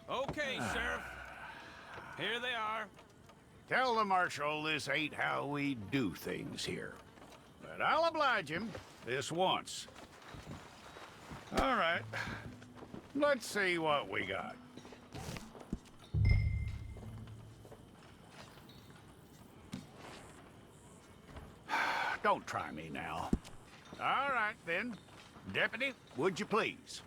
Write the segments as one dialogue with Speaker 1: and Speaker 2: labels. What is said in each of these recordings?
Speaker 1: Okay, Sheriff. Here they are.
Speaker 2: Tell the Marshal this ain't how we do things here. But I'll oblige him this once. All right. Let's see what we got. Don't try me now. All right, then. Deputy, would you please?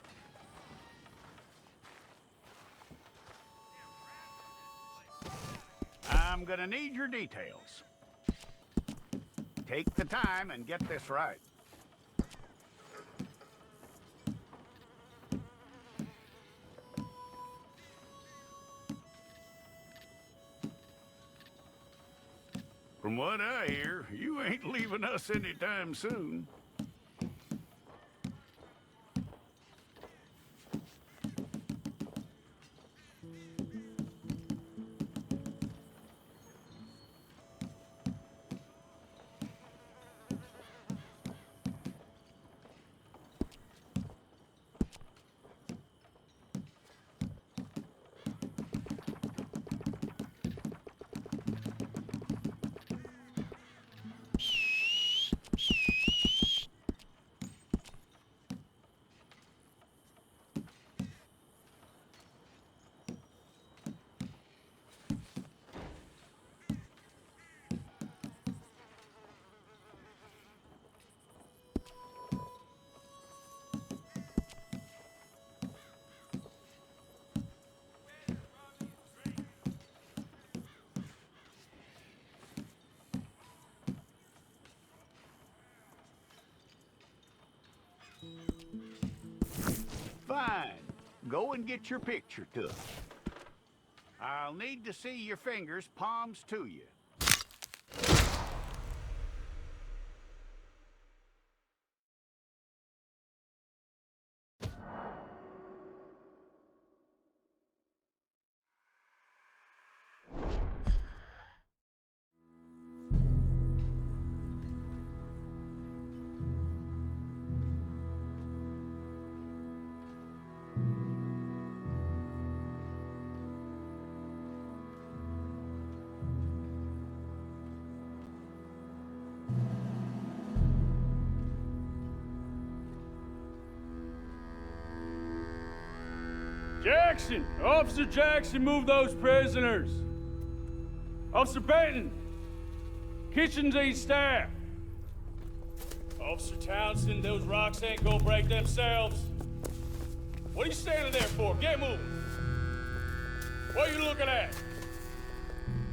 Speaker 2: I'm gonna need your details. Take the time and get this right. From what I hear, you ain't leaving us anytime soon. Fine. Go and get your picture took. I'll need to see your fingers, palms to you.
Speaker 3: Jackson! Officer Jackson, move those prisoners! Officer Benton! Kitchens aid staff! Officer Townsend, those rocks ain't gonna break themselves. What are you standing there for? Get moving! What are you looking at?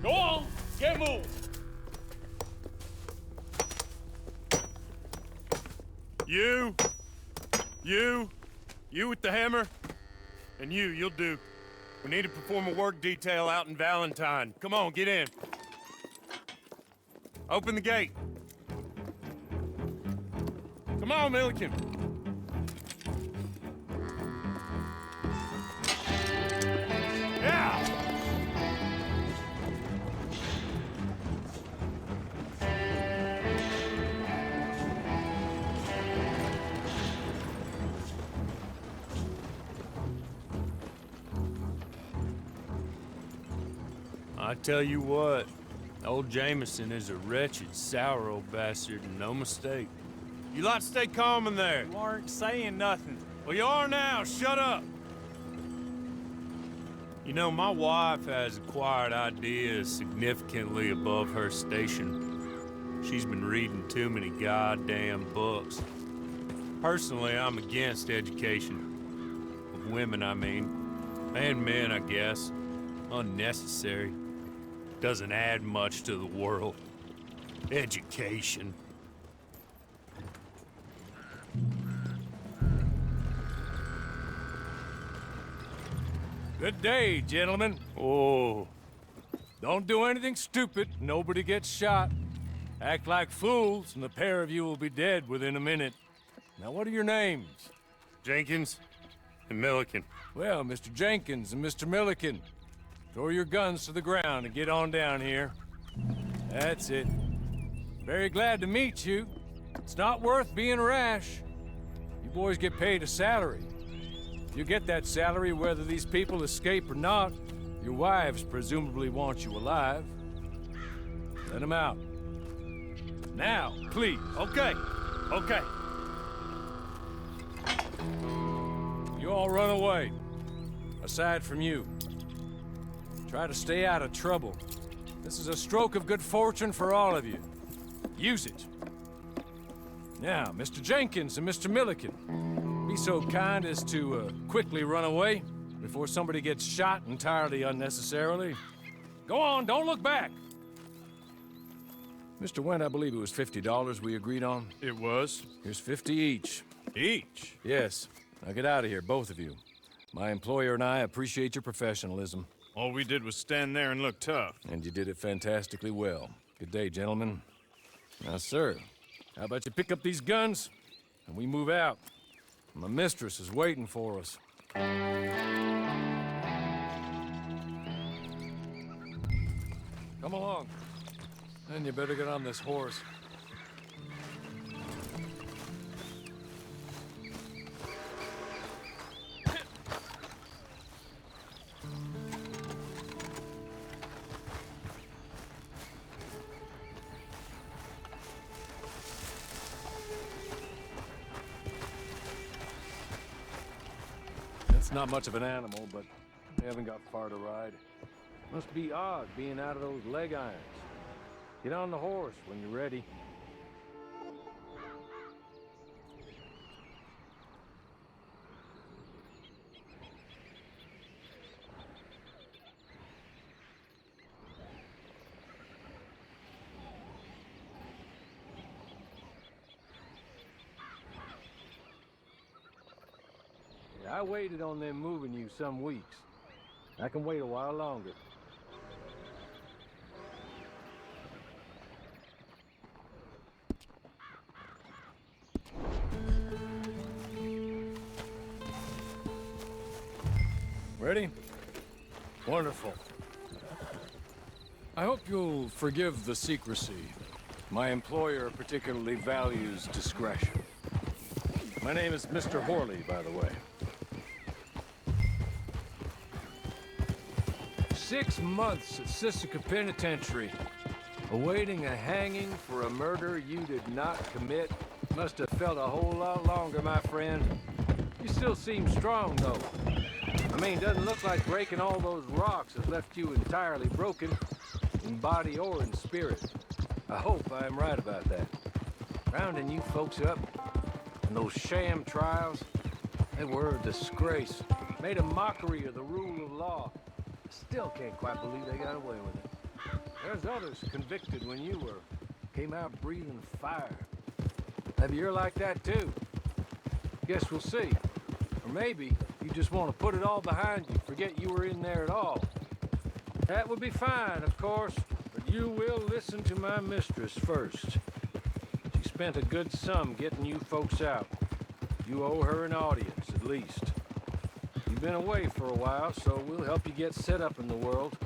Speaker 3: Go on, get moving!
Speaker 4: You with the hammer? And you'll do. We need to perform a work detail out in Valentine. Come on, get in. Open the gate. Come on, Milliken. Yeah!
Speaker 5: I tell you what, old Jameson is a wretched, sour old bastard, and no mistake.
Speaker 4: You lot stay calm in there.
Speaker 3: You aren't saying nothing.
Speaker 4: Well, you are now. Shut up.
Speaker 5: You know, my wife has acquired ideas significantly above her station. She's been reading too many goddamn books. Personally, I'm against education. Of women, I mean. And men, I guess. Unnecessary. Doesn't add much to the world. Education.
Speaker 3: Good day, gentlemen.
Speaker 5: Oh,
Speaker 3: Don't do anything stupid. Nobody gets shot. Act like fools, and the pair of you will be dead within a minute. Now, what are your names?
Speaker 4: Jenkins and Milliken.
Speaker 3: Well, Mr. Jenkins and Mr. Milliken, throw your guns to the ground and get on down here. That's it. Very glad to meet you. It's not worth being rash. You boys get paid a salary.
Speaker 6: You get that salary whether these people escape or not. Your wives presumably want you alive. Let them out. Now, please.
Speaker 4: Okay, okay.
Speaker 6: You all run away. Aside from you. Try to stay out of trouble. This is a stroke of good fortune for all of you. Use it. Now, Mr. Jenkins and Mr. Milliken, be so kind as to quickly run away before somebody gets shot entirely unnecessarily. Go on, don't look back. Mr. Wendt, I believe it was $50 we agreed on.
Speaker 4: It was.
Speaker 6: Here's 50 each.
Speaker 4: Each?
Speaker 6: Yes. Now get out of here, both of you. My employer and I appreciate your professionalism.
Speaker 4: All we did was stand there and look tough.
Speaker 6: And you did it fantastically well. Good day, gentlemen. Now, sir, how about you pick up these guns and we move out? My mistress is waiting for us. Come along. Then you better get on this horse. It's not much of an animal, but we haven't got far to ride. Must be odd being out of those leg irons. Get on the horse when you're ready. I waited on them moving you some weeks. I can wait a while longer. Ready? Wonderful. I hope you'll forgive the secrecy. My employer particularly values discretion. My name is Mr. Horley, by the way. 6 months at Sisika Penitentiary, awaiting a hanging for a murder you did not commit. Must have felt a whole lot longer, my friend. You still seem strong, though. I mean, doesn't look like breaking all those rocks has left you entirely broken, in body or in spirit. I hope I'm right about that. Rounding you folks up, and those sham trials, they were a disgrace. Made a mockery of the rule of law. Still can't quite believe they got away with it. There's others convicted when you were. Came out breathing fire. Maybe you're like that too. Guess we'll see. Or maybe you just want to put it all behind you, forget you were in there at all. That would be fine, of course, but you will listen to my mistress first. She spent a good sum getting you folks out. You owe her an audience, at least. You've been away for a while, so we'll help you get set up in the world.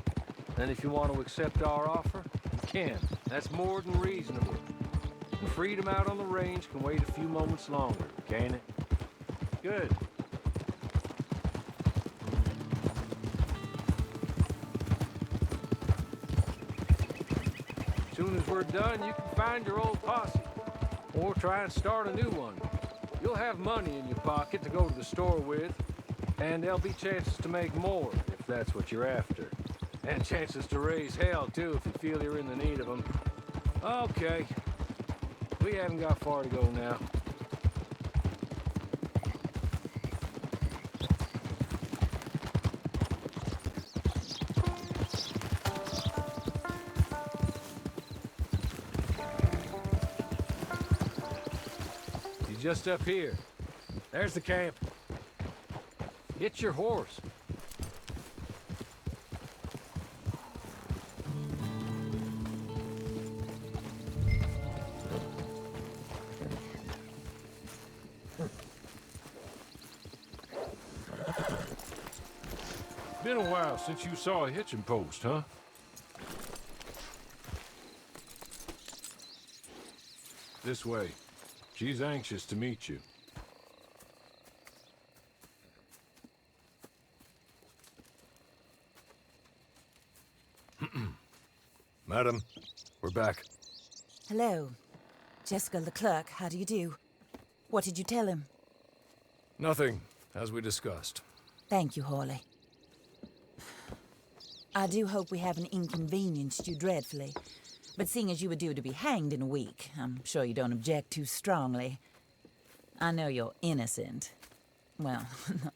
Speaker 6: And if you want to accept our offer, you can. That's more than reasonable. And freedom out on the range can wait a few moments longer, can't it? Good. As soon as we're done, you can find your old posse. Or try and start a new one. You'll have money in your pocket to go to the store with. And there'll be chances to make more, if that's what you're after. And chances to raise hell, too, if you feel you're in the need of them. Okay. We haven't got far to go now. He's just up here. There's the camp. Get your horse. Been a while since you saw a hitching post, huh? This way. She's anxious to meet you. Madam, we're back.
Speaker 7: Hello. Jessica Leclerc, how do you do? What did you tell him?
Speaker 6: Nothing, as we discussed.
Speaker 7: Thank you, Hawley. I do hope we haven't inconvenienced you dreadfully. But seeing as you were due to be hanged in a week, I'm sure you don't object too strongly. I know you're innocent. Well,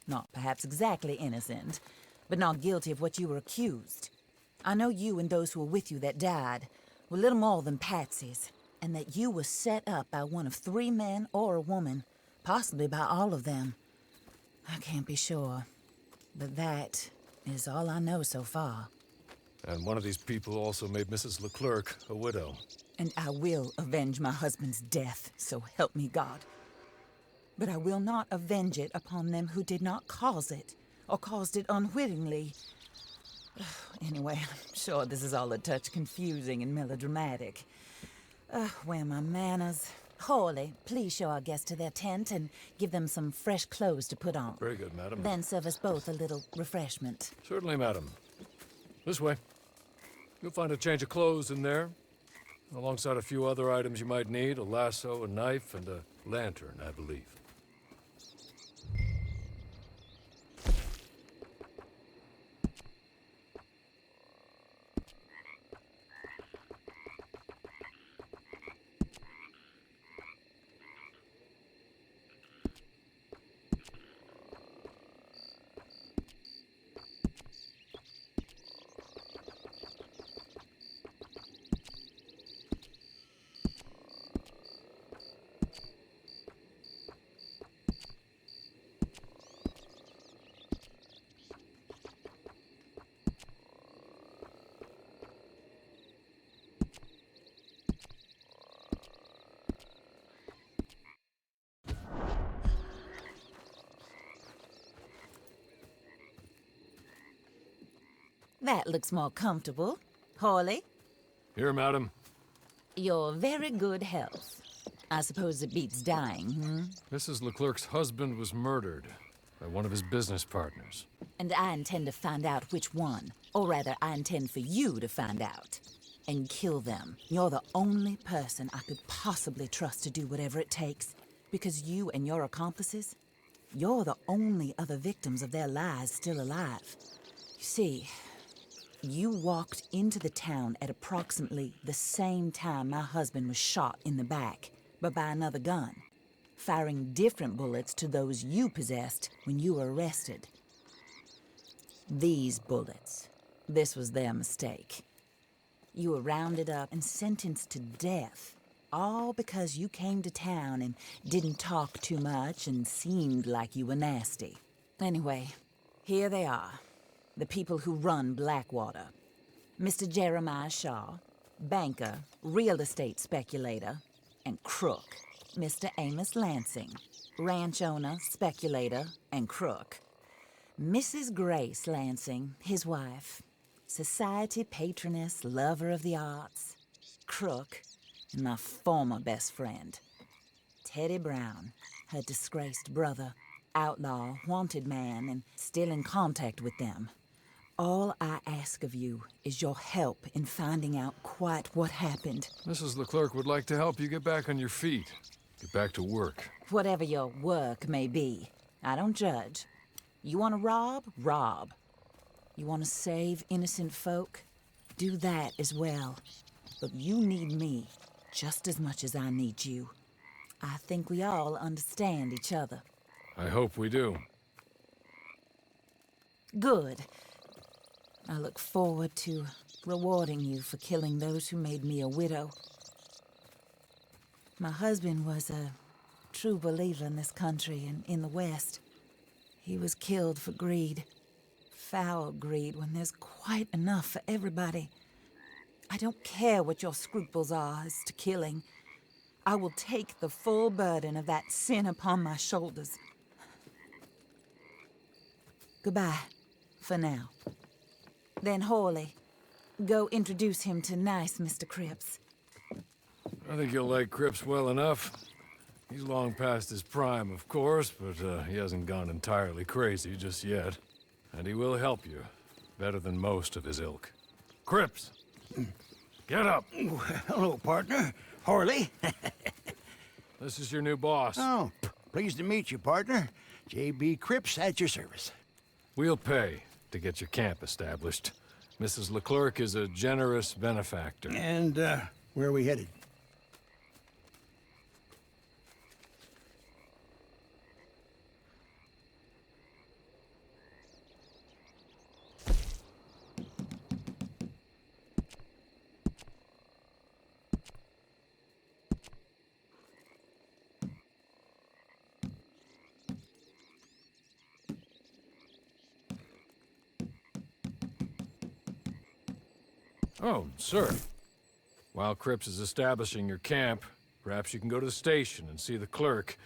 Speaker 7: not perhaps exactly innocent, but not guilty of what you were accused. I know you and those who were with you that died were little more than patsies, and that you were set up by one of 3 men or a woman, possibly by all of them. I can't be sure, but that is all I know so far.
Speaker 6: And one of these people also made Mrs. Leclerc a widow.
Speaker 7: And I will avenge my husband's death, so help me God. But I will not avenge it upon them who did not cause it, or caused it unwittingly. Anyway, I'm sure this is all a touch confusing and melodramatic. Where are my manners? Hawley, please show our guests to their tent and give them some fresh clothes to put on.
Speaker 6: Very good, madam.
Speaker 7: Then serve us both a little refreshment.
Speaker 6: Certainly, madam. This way. You'll find a change of clothes in there, alongside a few other items you might need, a lasso, a knife, and a lantern, I believe.
Speaker 7: That looks more comfortable. Hawley,
Speaker 6: Here, madam.
Speaker 7: your very good health. I suppose it beats dying, hmm?
Speaker 6: Mrs. Leclerc's husband was murdered by one of his business partners.
Speaker 7: And I intend to find out which one. Or rather, I intend for you to find out. And kill them. You're the only person I could possibly trust to do whatever it takes. Because you and your accomplices, you're the only other victims of their lies still alive. You see, you walked into the town at approximately the same time my husband was shot in the back, but by another gun, firing different bullets to those you possessed when you were arrested. These bullets, this was their mistake. You were rounded up and sentenced to death, all because you came to town and didn't talk too much and seemed like you were nasty. Anyway, here they are. The people who run Blackwater. Mr. Jeremiah Shaw, banker, real estate speculator, and crook. Mr. Amos Lansing, ranch owner, speculator, and crook. Mrs. Grace Lansing, his wife, society patroness, lover of the arts, crook, and my former best friend. Teddy Brown, her disgraced brother, outlaw, wanted man, and still in contact with them. All I ask of you is your help in finding out quite what happened.
Speaker 6: Mrs. Leclerc would like to help you get back on your feet. Get back to work.
Speaker 7: Whatever your work may be, I don't judge. You want to rob? Rob. You want to save innocent folk? Do that as well. But you need me just as much as I need you. I think we all understand each other.
Speaker 6: I hope we do.
Speaker 7: Good. I look forward to rewarding you for killing those who made me a widow. My husband was a true believer in this country and in the West. He was killed for greed. Foul greed when there's quite enough for everybody. I don't care what your scruples are as to killing. I will take the full burden of that sin upon my shoulders. Goodbye, for now. Then Hawley, go introduce him to nice Mr. Cripps.
Speaker 6: I think you'll like Cripps well enough. He's long past his prime, of course, but he hasn't gone entirely crazy just yet. And he will help you, better than most of his ilk. Cripps! Get up.
Speaker 8: Hello, partner. Horley.
Speaker 6: This is your new boss.
Speaker 8: Oh, pleased to meet you, partner. J.B. Cripps at your service.
Speaker 6: We'll pay to get your camp established. Mrs. Leclerc is a generous benefactor.
Speaker 8: And, where are we headed?
Speaker 6: Oh, sir. While Cripps is establishing your camp, perhaps you can go to the station and see the clerk,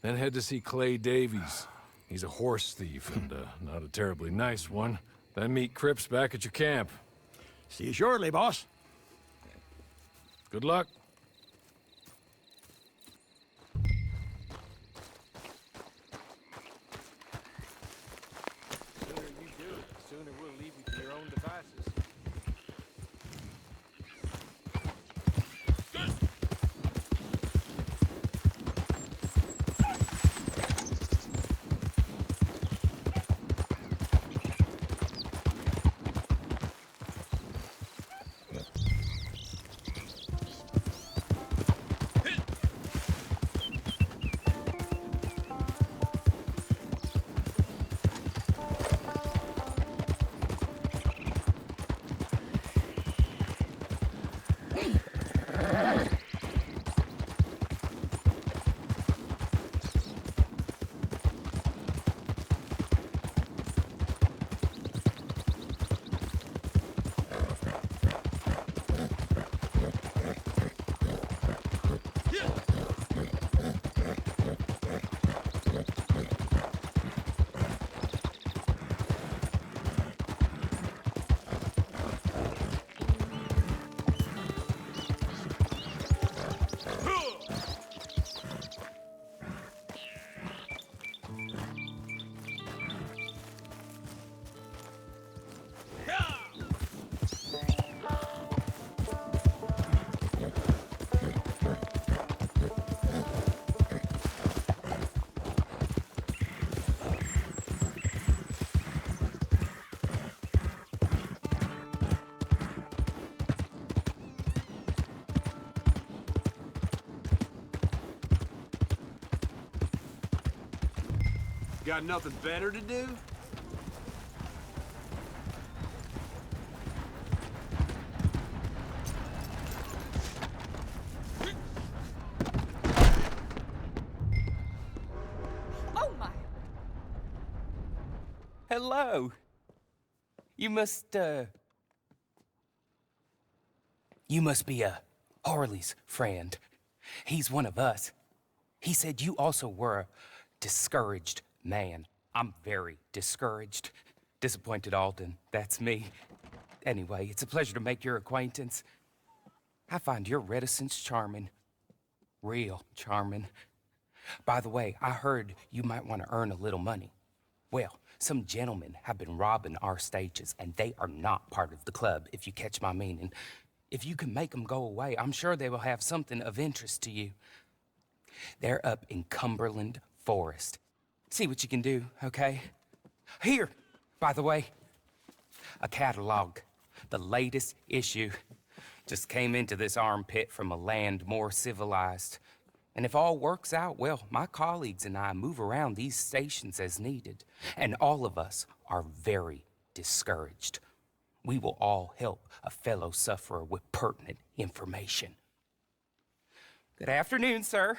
Speaker 6: then head to see Clay Davies. He's a horse thief, and not a terribly nice one. Then meet Cripps back at your camp.
Speaker 8: See you shortly, boss.
Speaker 6: Good luck. The sooner you do it, the sooner we'll leave you to your own devices.
Speaker 1: Got nothing better to do?
Speaker 9: Oh my! Hello. You must be Harley's friend. He's one of us. He said you also were a discouraged man. I'm very discouraged. Disappointed Alden, that's me. Anyway, it's a pleasure to make your acquaintance. I find your reticence charming. Real charming. By the way, I heard you might want to earn a little money. Well, some gentlemen have been robbing our stages, and they are not part of the club, if you catch my meaning. If you can make them go away, I'm sure they will have something of interest to you. They're up in Cumberland Forest. See what you can do, okay? Here, by the way, a catalog. The latest issue. Just came into this armpit from a land more civilized. And if all works out, well, my colleagues and I move around these stations as needed. And all of us are very discouraged. We will all help a fellow sufferer with pertinent information. Good afternoon, sir.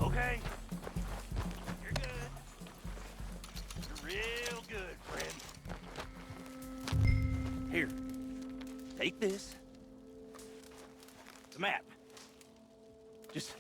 Speaker 10: Okay. You're good. You're real good, friend. Here. Take this. The map. Just...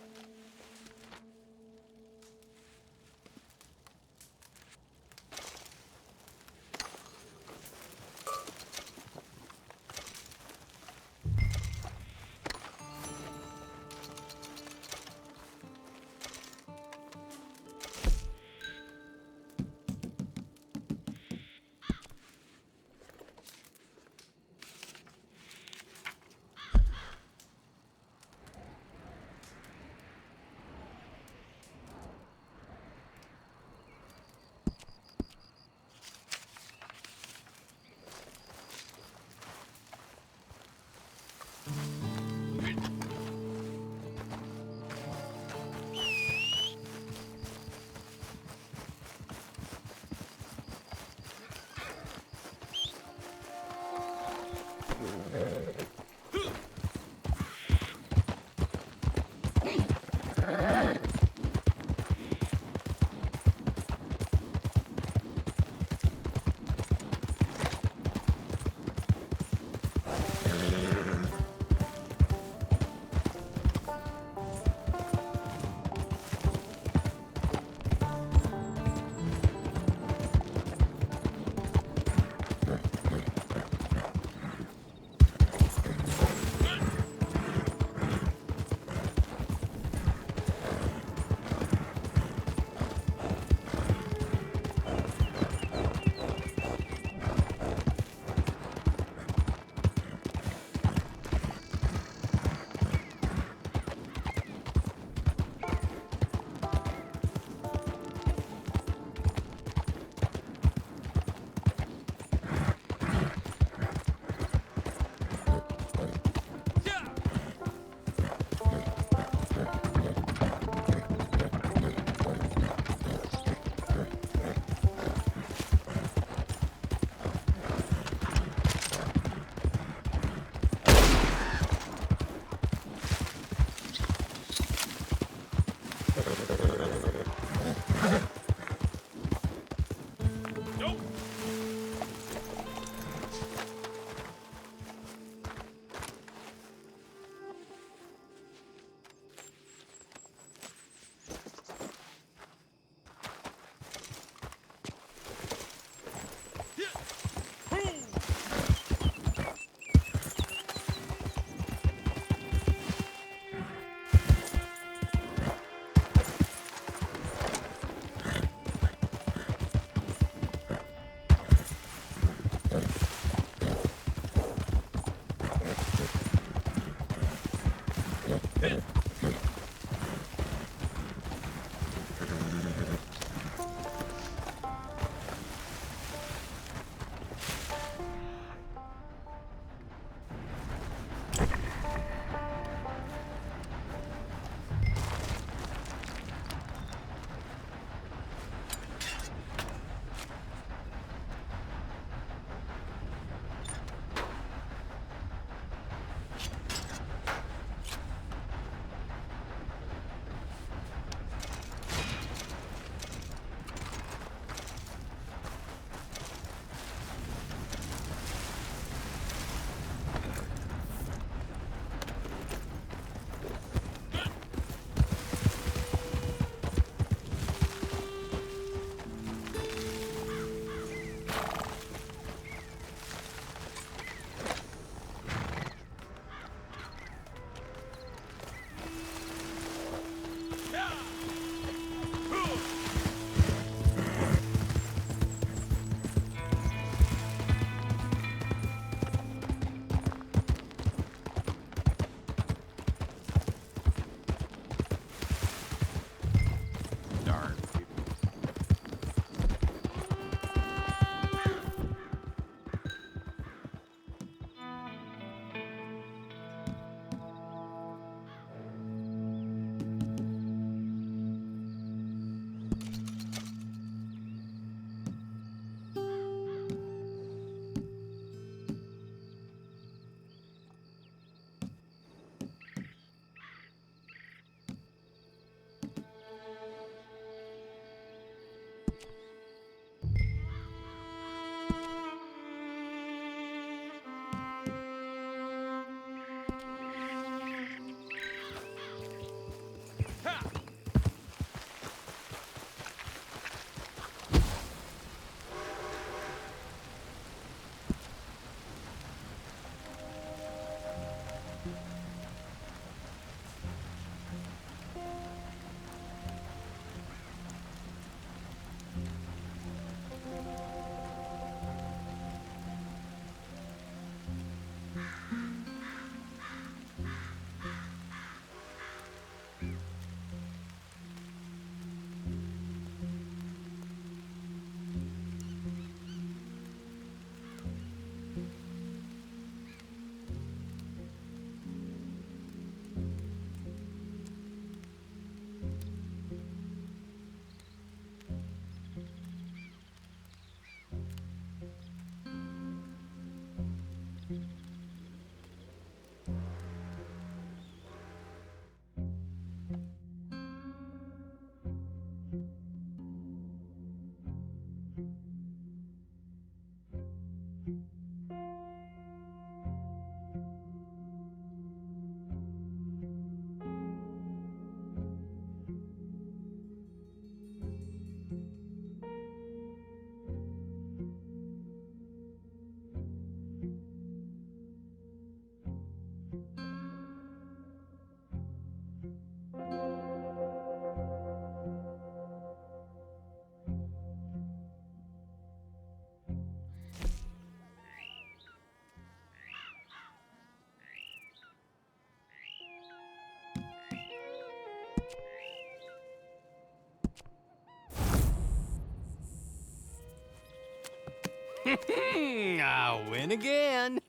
Speaker 11: I win again.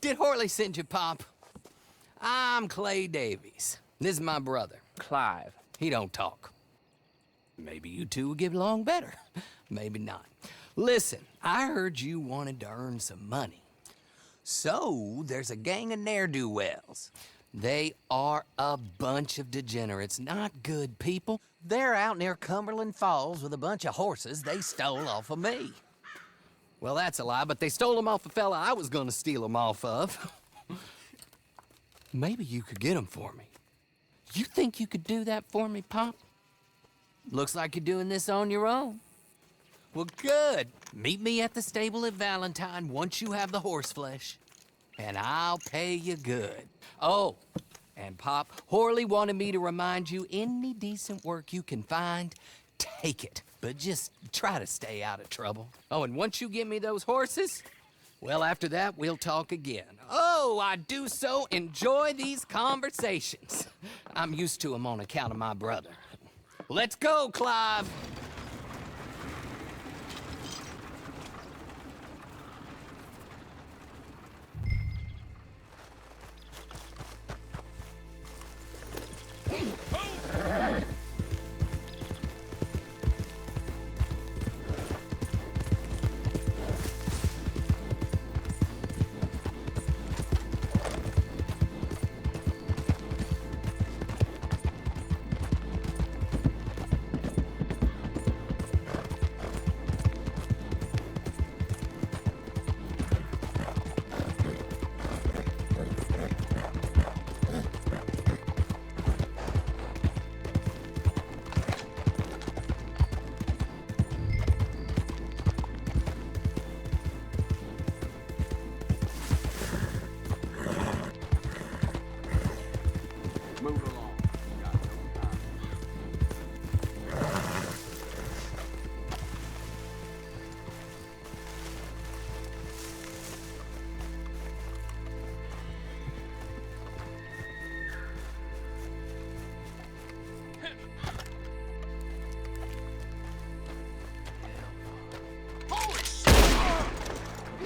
Speaker 11: Did Horley send you, Pop? I'm Clay Davies. This is my brother, Clive. He don't talk. Maybe you two will get along better. Maybe not. Listen, I heard you wanted to earn some money. So, there's a gang of ne'er-do-wells. They are a bunch of degenerates, not good people. They're out near Cumberland Falls with a bunch of horses they stole off of me. Well, that's a lie, but they stole them off a fella I was gonna steal them off of. Maybe you could get them for me. You think you could do that for me, Pop? Looks like you're doing this on your own. Well, good. Meet me at the stable at Valentine once you have the horse flesh, and I'll pay you good. Oh, and Pop, Horley wanted me to remind you, any decent work you can find, take it. But just try to stay out of trouble. Oh, and once you give me those horses, well, after that, we'll talk again. Oh, I do so enjoy these conversations. I'm used to them on account of my brother. Let's go, Clive.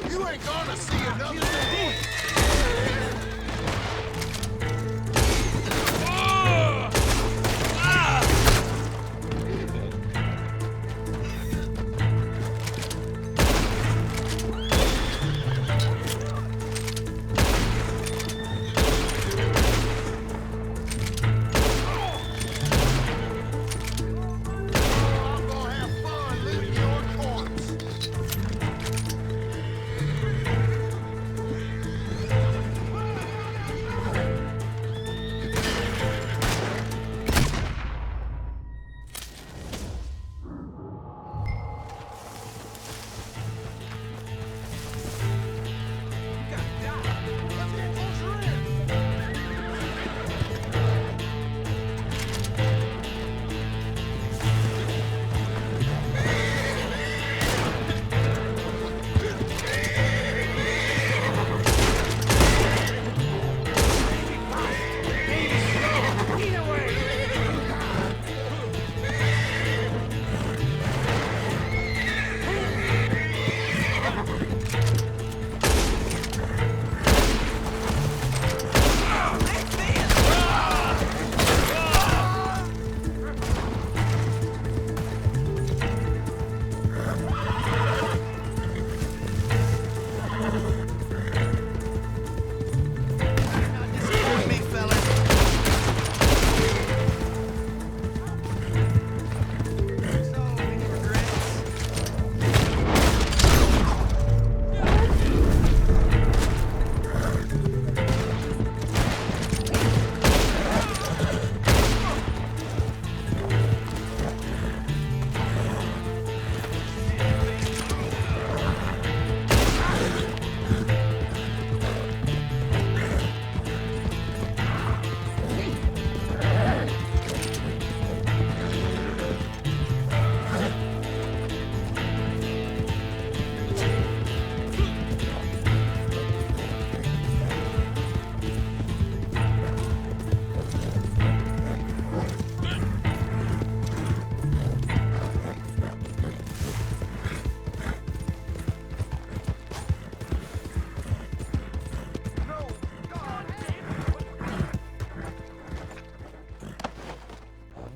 Speaker 2: You ain't gonna see another day.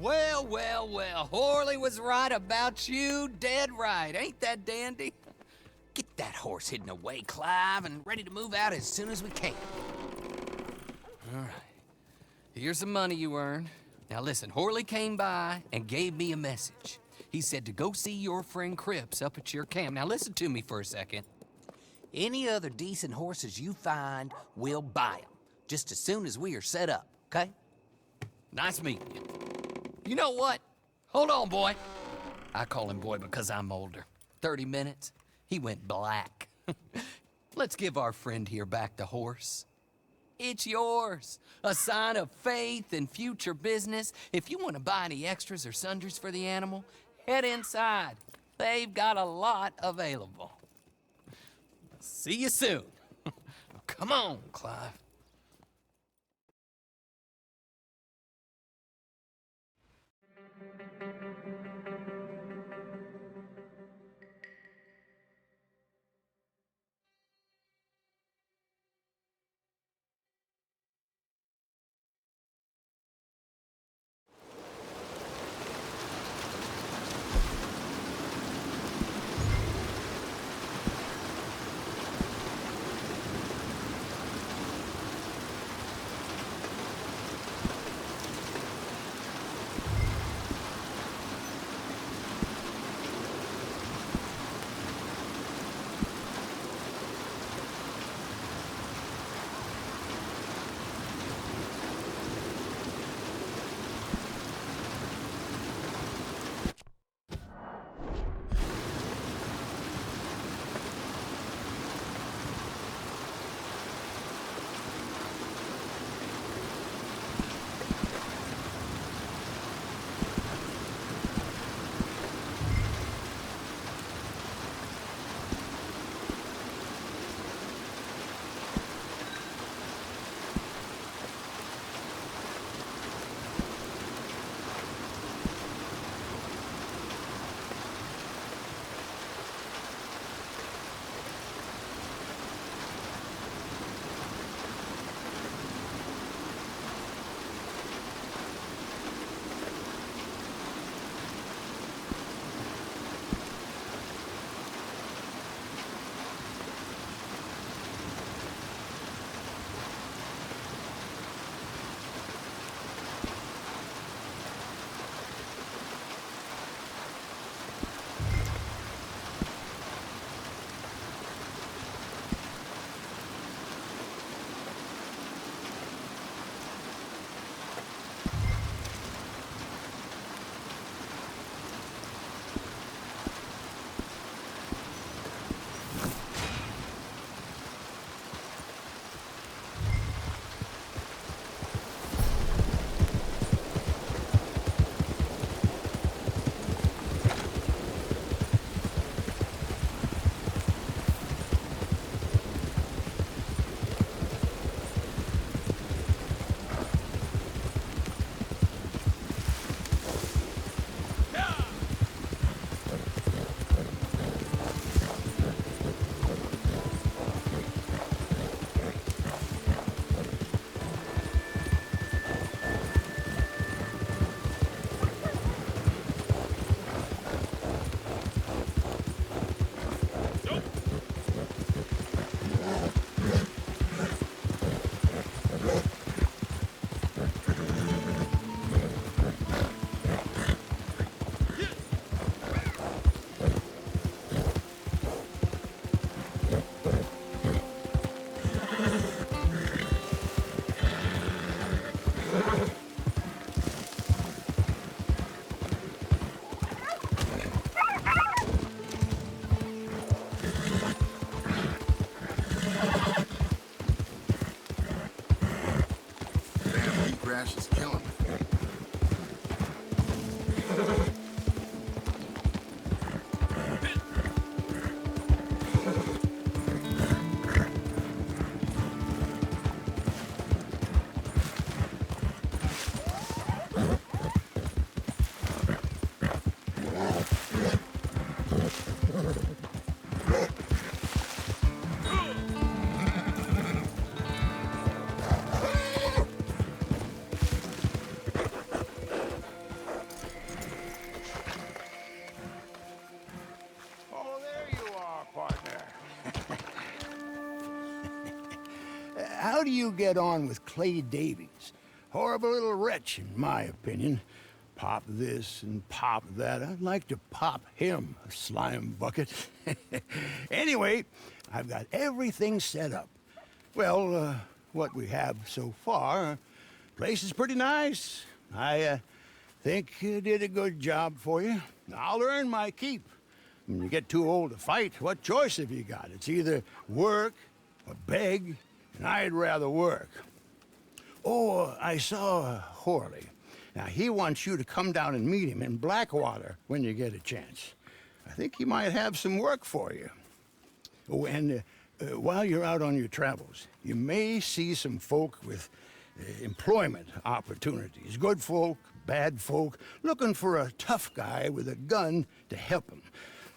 Speaker 11: Well, well, well. Horley was right about you, dead right. Ain't that dandy? Get that horse hidden away, Clive, and ready to move out as soon as we can. All right. Here's the money you earned. Now listen, Horley came by and gave me a message. He said to go see your friend Cripps up at your camp. Now listen to me for a second. Any other decent horses you find, we'll buy them. Just as soon as we are set up, okay? Nice meeting you. You know what? Hold on, boy. I call him boy because I'm older. 30 minutes, he went black. Let's give our friend here back the horse. It's yours. A sign of faith and future business. If you want to buy any extras or sundries for the animal, head inside. They've got a lot available. See you soon. Come on, Clive.
Speaker 12: Grass is killing me.
Speaker 8: how do you get on with Clay Davies? Horrible little wretch, in my opinion. Pop this and pop that. I'd like to pop him, a slime bucket. Anyway, I've got everything set up. Well, what we have so far, place is pretty nice. I think you did a good job for you. I'll earn my keep. When you get too old to fight, what choice have you got? It's either work or beg, and I'd rather work. Oh, I saw Horley. Now, he wants you to come down and meet him in Blackwater when you get a chance. I think he might have some work for you. Oh, and while you're out on your travels, you may see some folk with employment opportunities. Good folk, bad folk, looking for a tough guy with a gun to help them.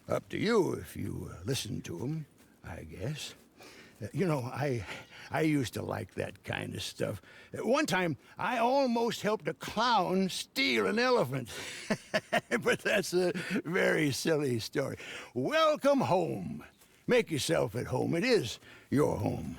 Speaker 8: Up to you if you listen to them, I guess. You know, I used to like that kind of stuff. One time, I almost helped a clown steal an elephant. But that's a very silly story. Welcome home. Make yourself at home. It is your home.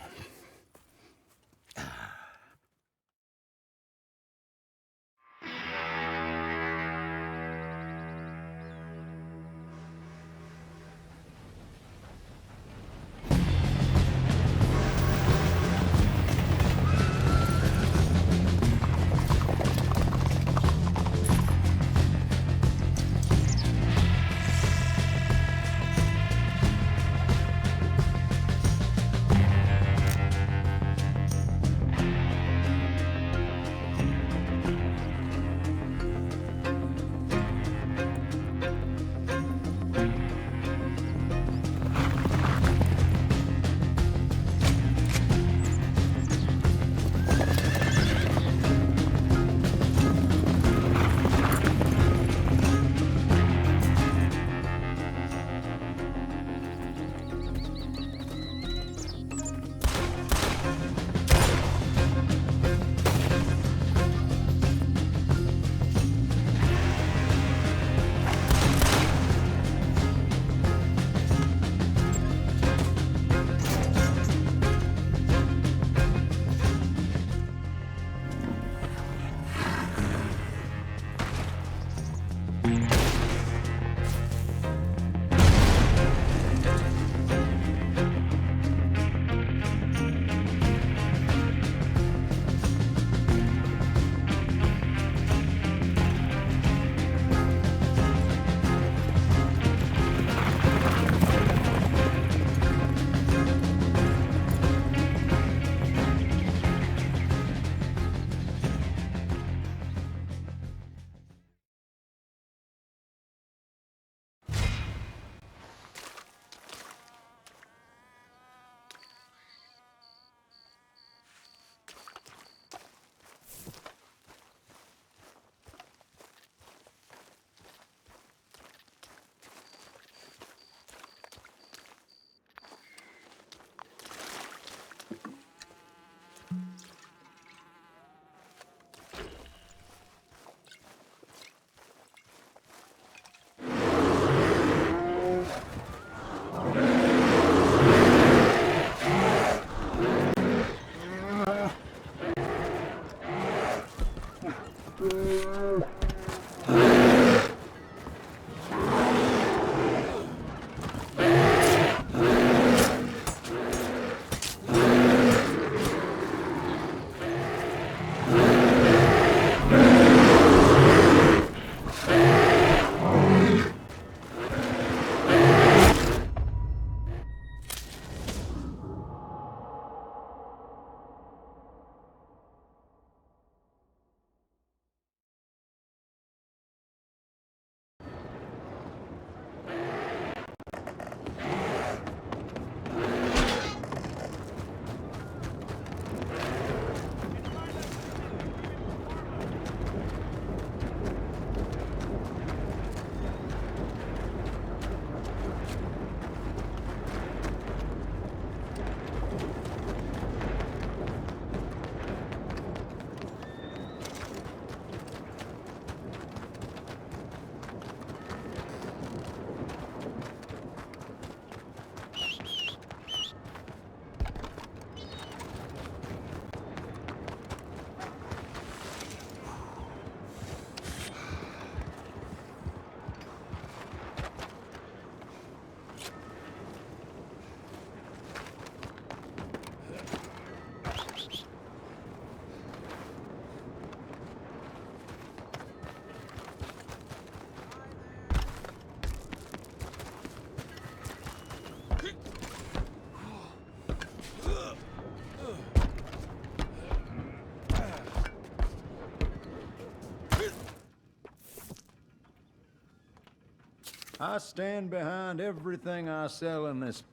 Speaker 12: I stand behind everything I sell in this.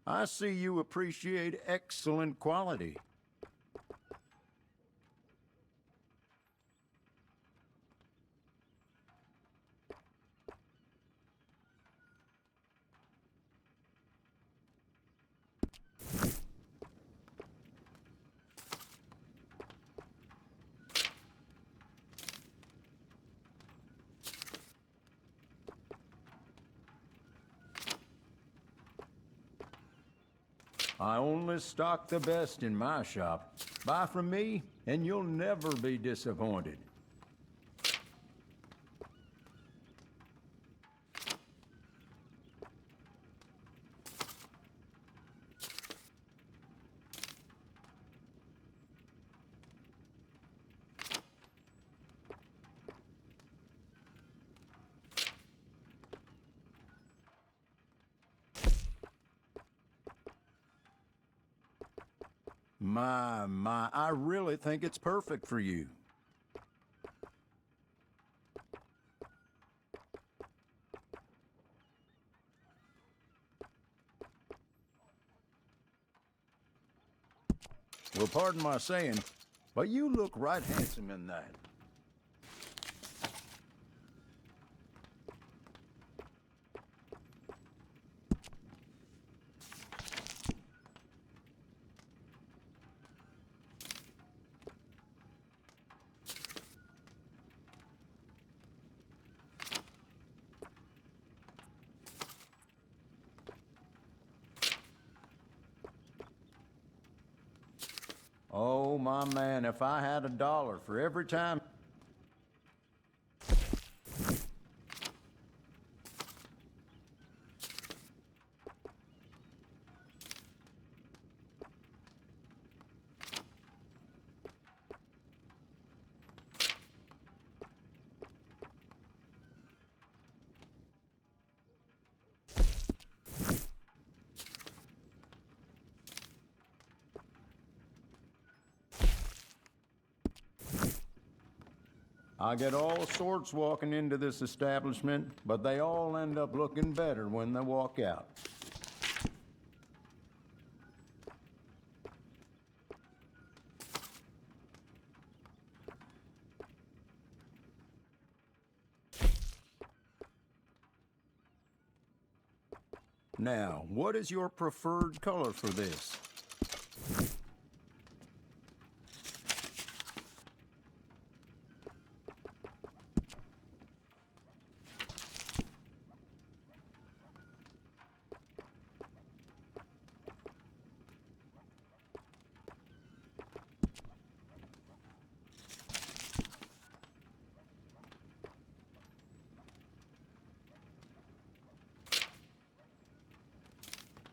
Speaker 12: I see you appreciate excellent quality. I only stock the best in my shop. Buy from me, and you'll never be disappointed. My, I really think it's perfect for you. Well, pardon my saying, but you look right handsome in that. Oh, my man, if I had $1 for every time... I get all sorts walking into this establishment, but they all end up looking better when they walk out. Now, what is your preferred color for this?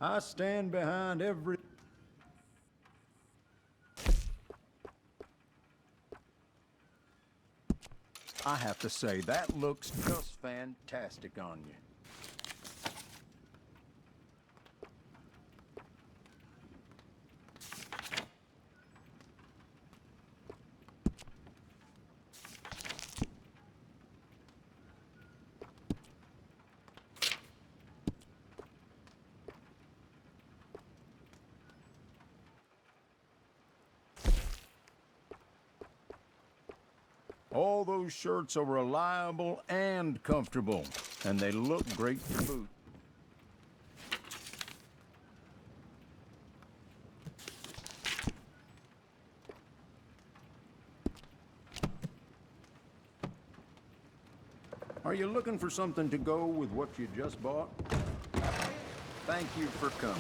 Speaker 12: I stand behind every... I have to say, that looks just fantastic on you. All those shirts are reliable and comfortable, and they look great to boot. Are you looking for something to go with what you just bought? Thank you for coming.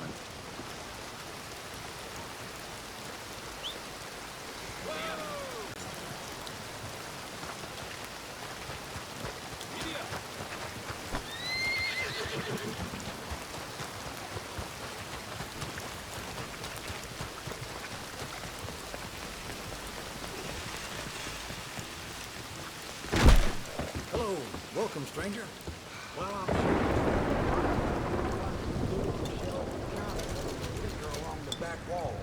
Speaker 8: Hello, welcome, stranger. Well, I'm along the back wall.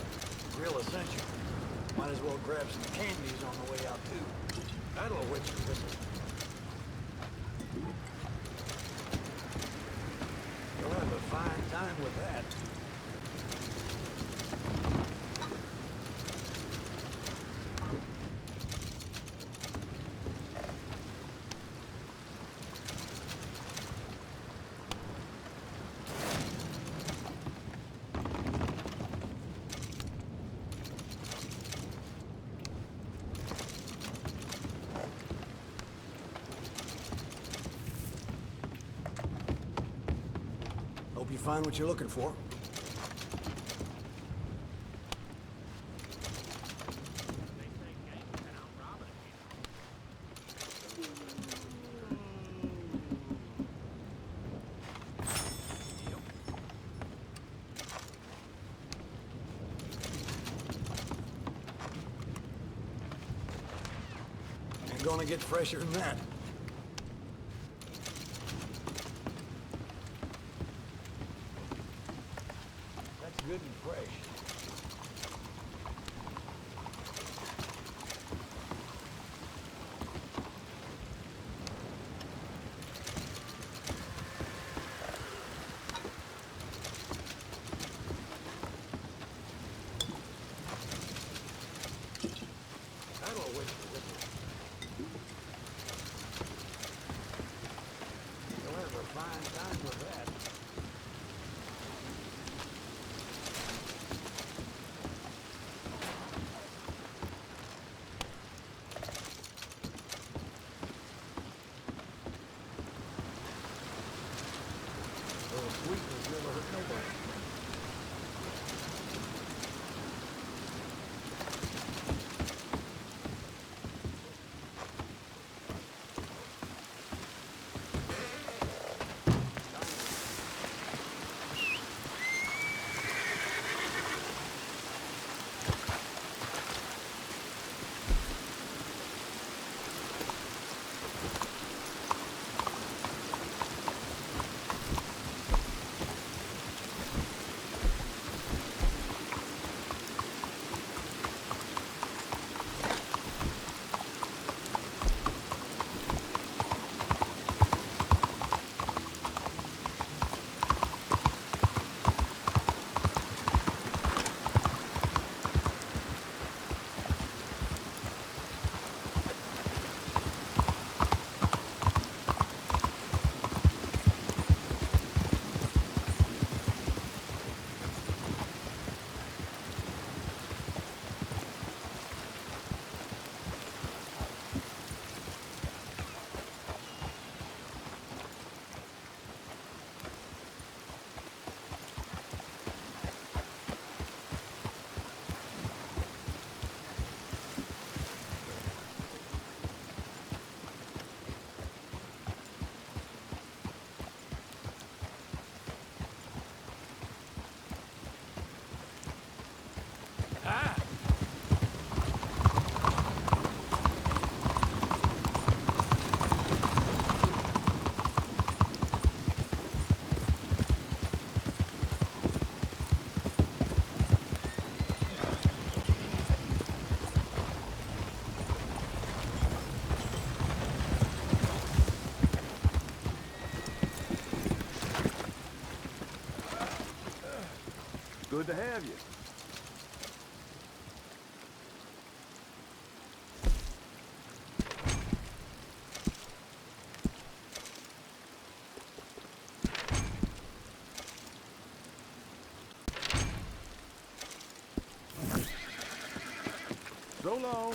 Speaker 8: Real essential.
Speaker 13: Might as well grab some candies on the way out, too. That'll whet your whistle. You'll have a fine time with that. Hope you find what you're looking for. Ain't gonna get fresher than that. That's good and fresh. That'll wait for this. You'll have a fine time with that. Little sweetness never hurt nobody. Good to have you. So long.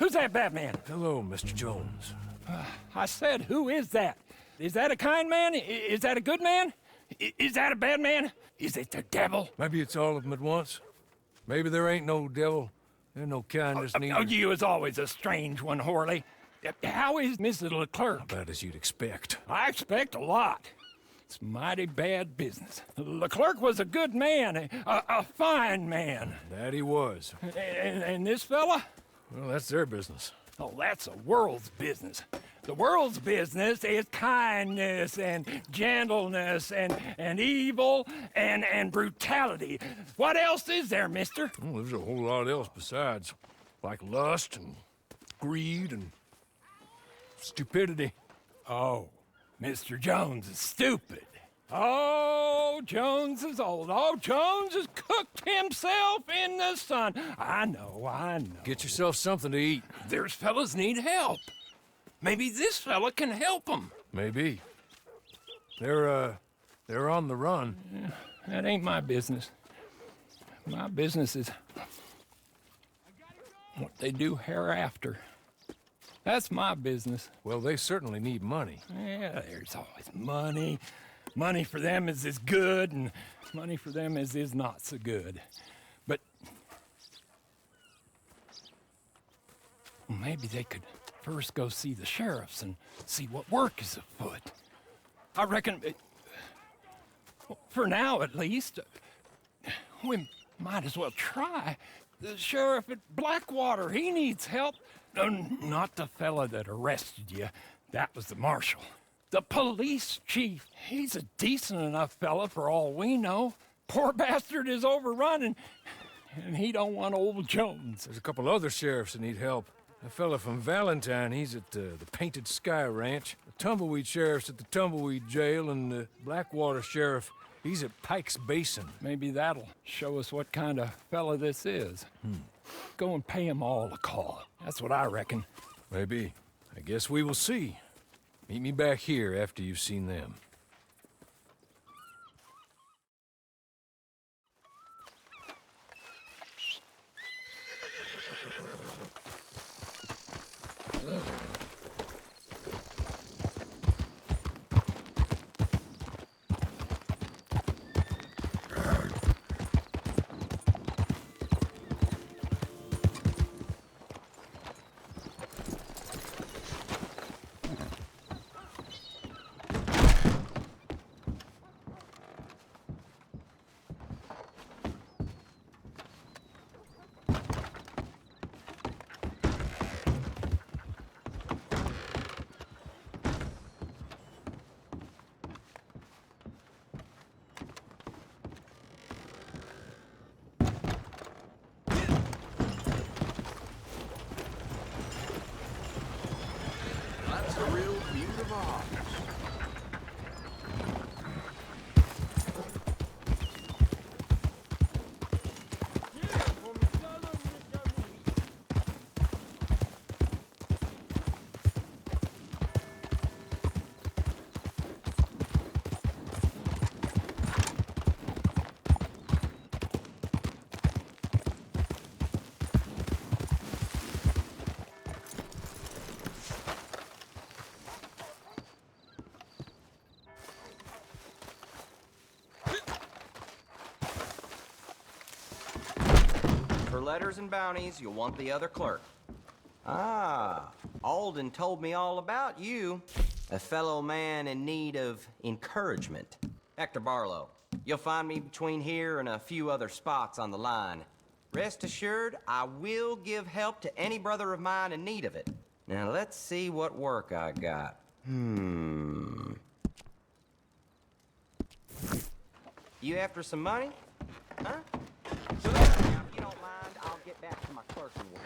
Speaker 13: Who's that Batman?
Speaker 6: Hello, Mr. Jones.
Speaker 13: I said, who is that? Is that a kind man? Is that a good man? Is that a bad man? Is it the devil?
Speaker 6: Maybe it's all of them at once. Maybe there ain't no devil. There's no kindness neither.
Speaker 13: Oh, you is always a strange one, Horley. How is Mrs. Leclerc?
Speaker 6: About as you'd expect.
Speaker 13: I expect a lot. It's mighty bad business. Leclerc was a good man, a fine man.
Speaker 6: That he was.
Speaker 13: And this fella?
Speaker 6: Well, that's their business.
Speaker 13: Oh, that's the world's business. The world's business is kindness and gentleness and evil and brutality. What else is there, mister?
Speaker 6: Well, there's a whole lot else besides. Like lust and greed and stupidity.
Speaker 13: Oh, Mr. Jones is stupid. Oh, Jones is old. Oh, Jones has cooked himself in the sun. I know.
Speaker 6: Get yourself something to eat.
Speaker 13: There's fellas need help. Maybe this fella can help them.
Speaker 6: Maybe. They're on the run.
Speaker 13: Yeah, that ain't my business. My business is what they do hereafter. That's my business.
Speaker 6: Well, they certainly need money.
Speaker 13: Yeah, there's always money. Money for them is good, and money for them is not so good. But maybe they could first go see the sheriffs and see what work is afoot. I reckon, for now at least, we might as well try. The sheriff at Blackwater, he needs help. No, not the fella that arrested you. That was the marshal. The police chief, he's a decent enough fella for all we know. Poor bastard is overrun, and he don't want old Jones.
Speaker 6: There's a couple other sheriffs that need help. A fella from Valentine, he's at the Painted Sky Ranch. The Tumbleweed Sheriff's at the Tumbleweed Jail, and the Blackwater Sheriff, he's at Pike's Basin.
Speaker 13: Maybe that'll show us what kind of fella this is. Go and pay them all a call. That's what I reckon.
Speaker 6: Maybe. I guess we will see. Meet me back here after you've seen them.
Speaker 13: That's a real beaut of ours.
Speaker 14: For letters and bounties, you'll want the other clerk. Ah, Alden told me all about you. A fellow man in need of encouragement. Hector Barlow. You'll find me between here and a few other spots on the line. Rest assured, I will give help to any brother of mine in need of it. Now, let's see what work I got. You after some money? Huh? So now, if you don't mind, I'll get back to my clerking work.